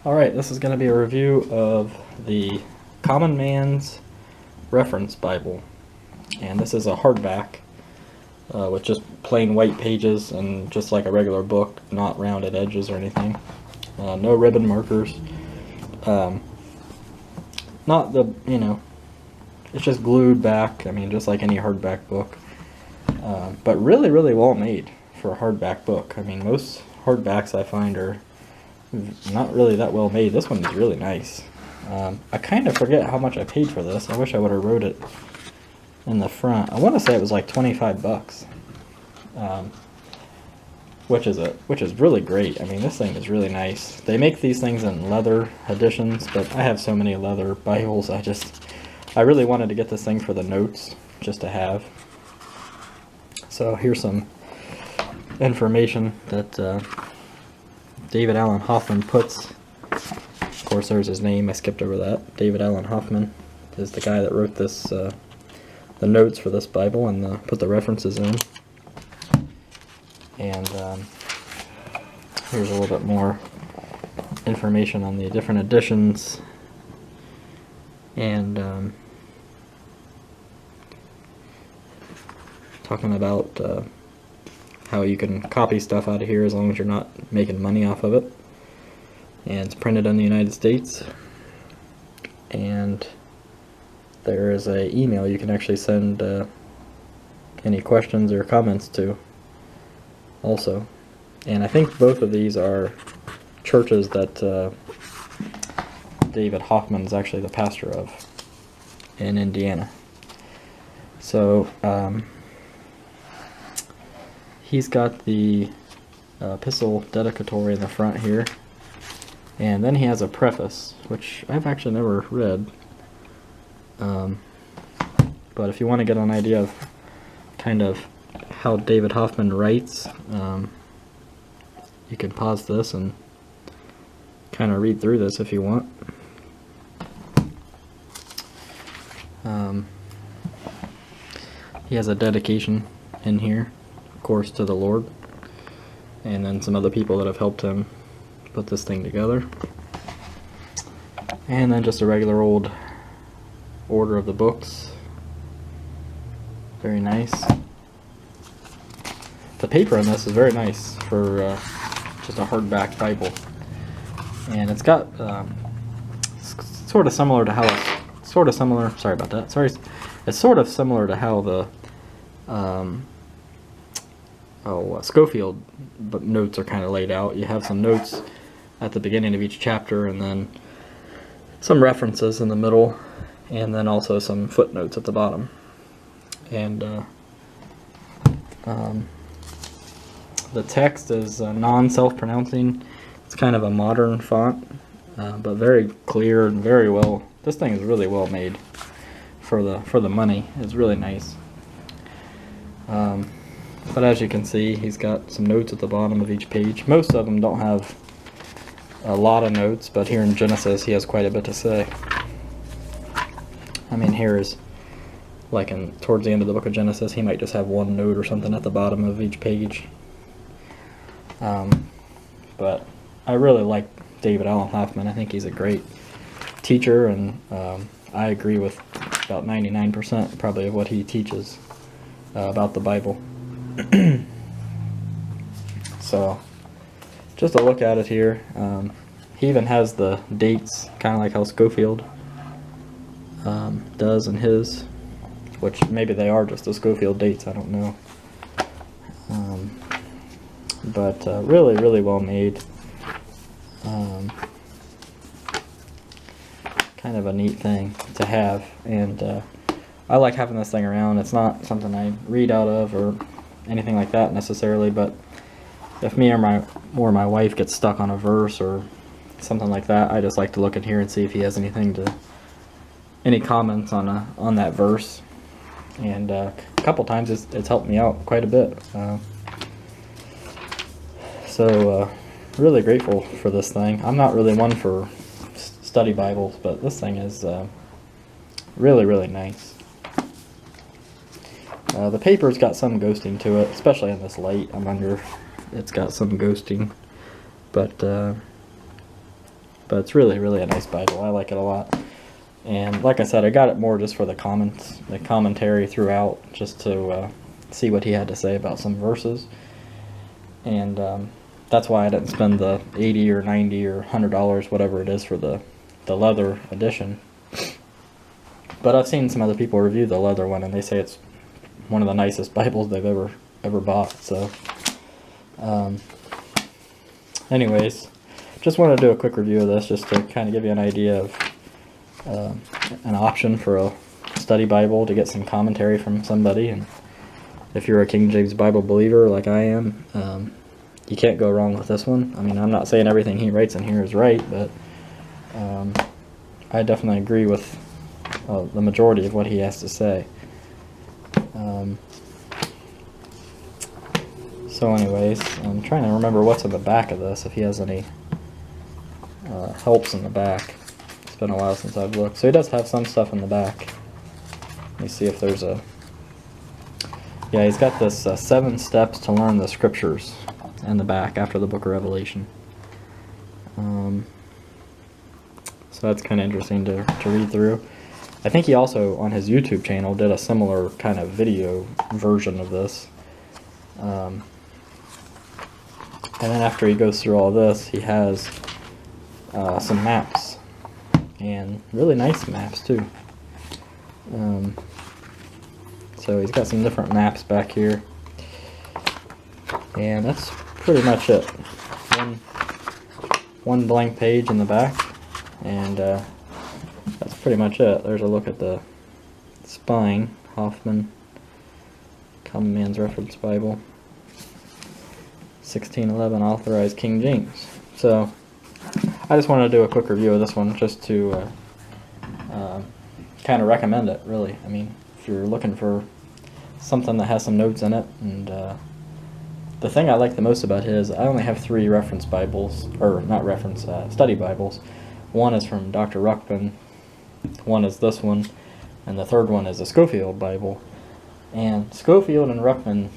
Alright, this is going to be a review of the Common Man's Reference Bible. And this is a hardback with just plain white pages and just like a regular book, not rounded edges or anything. No ribbon markers. Not the, it's just glued back, just like any hardback book. But really, really well made for a hardback book. Most hardbacks I find are not really that well made. This one is really nice. I kind of forget how much I paid for this. I wish I would have wrote it in the front. I want to say it was like 25 bucks. Which is really great. This thing is really nice. They make these things in leather editions, but I have so many leather Bibles. I really wanted to get this thing for the notes, just to have. So here's some information that David Allen Hoffman puts. Of course, there's his name. I skipped over that. David Allen Hoffman is the guy that wrote this, the notes for this Bible, and put the references in. And here's a little bit more information on the different editions, and talking about how you can copy stuff out of here as long as you're not making money off of it. And it's printed in the United States. And there is a email you can actually send any questions or comments to also. And I think both of these are churches that David Hoffman is actually the pastor of in Indiana. So he's got the epistle dedicatory in the front here, and then he has a preface, which I've actually never read. But if you want to get an idea of kind of how David Hoffman writes, you can pause this and kind of read through this if you want. He has a dedication in here, of course, to the Lord, and then some other people that have helped him put this thing together. And then just a regular old order of the books. Very nice. The paper on this is very nice for just a hardback Bible, and it's got sort of similar to how it's sorry about that. It's sort of similar to how the Schofield notes are kind of laid out. You have some notes at the beginning of each chapter, and then some references in the middle, and then also some footnotes at the bottom. And the text is non-self-pronouncing. It's kind of a modern font, but very clear and very well. This thing is really well made for the money. It's really nice. But as you can see, he's got some notes at the bottom of each page. Most of them don't have a lot of notes, but here in Genesis he has quite a bit to say. Here is like towards the end of the book of Genesis, he might just have one note or something at the bottom of each page. But I really like David Allen Hoffman. I think he's a great teacher, and I agree with about 99% probably of what he teaches about the Bible. So just a look at it here. He even has the dates, kind of like how Schofield does in his, which maybe they are just the Schofield dates, I don't know. But really, really well made. Kind of a neat thing to have, and I like having this thing around. It's not something I read out of or anything like that necessarily, but if me or my wife gets stuck on a verse or something like that, I just like to look in here and see if he has any comments on that verse. And a couple times it's helped me out quite a bit. So really grateful for this thing. I'm not really one for study Bibles, but this thing is really, really nice. The paper's got some ghosting to it, especially in this light. It's got some ghosting, but but it's really, really a nice Bible. I like it a lot. And like I said, I got it more just for the comments, the commentary throughout, just to see what he had to say about some verses. And that's why I didn't spend the $80 or $90 or $100, whatever it is, for the leather edition. But I've seen some other people review the leather one, and they say it's one of the nicest Bibles they've ever bought. So, anyways, just wanted to do a quick review of this, just to kind of give you an idea of an option for a study Bible to get some commentary from somebody. And if you're a King James Bible believer like I am, you can't go wrong with this one. I mean, I'm not saying everything he writes in here is right, but I definitely agree with the majority of what he has to say. So anyways, I'm trying to remember what's in the back of this, if he has any helps in the back. It's been a while since I've looked. So he does have some stuff in the back. Let me see if there's a... Yeah, he's got this 7 steps to learn the scriptures in the back after the book of Revelation. So that's kind of interesting to read through. I think he also, on his YouTube channel, did a similar kind of video version of this. And then after he goes through all this, he has some maps. And really nice maps, too. So he's got some different maps back here. And that's pretty much it. One blank page in the back. And that's pretty much it. There's a look at the spine. Hoffman, Common Man's Reference Bible. 1611 Authorized King James. So I just wanted to do a quick review of this one, just to kind of recommend it, really. I mean, if you're looking for something that has some notes in it. And the thing I like the most about his, I only have 3 reference Bibles, or not reference, study Bibles. One is from Dr. Ruckman, one is this one, and the third one is a Schofield Bible. And Schofield and Ruckman,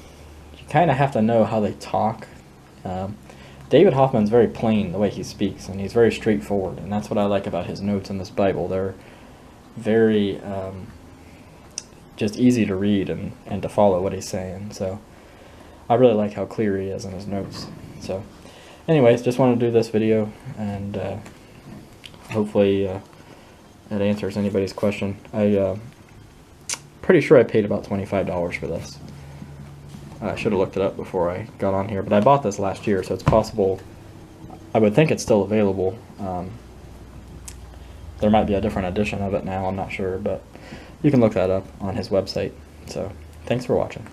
you kind of have to know how they talk. David Hoffman's very plain the way he speaks, and he's very straightforward, and that's what I like about his notes in this Bible. They're very just easy to read and to follow what he's saying. So I really like how clear he is in his notes. So anyways, just wanted to do this video, and hopefully it answers anybody's question. Pretty sure I paid about $25 for this. I should have looked it up before I got on here, but I bought this last year, so it's possible. I would think it's still available. There might be a different edition of it now, I'm not sure, but you can look that up on his website. So thanks for watching.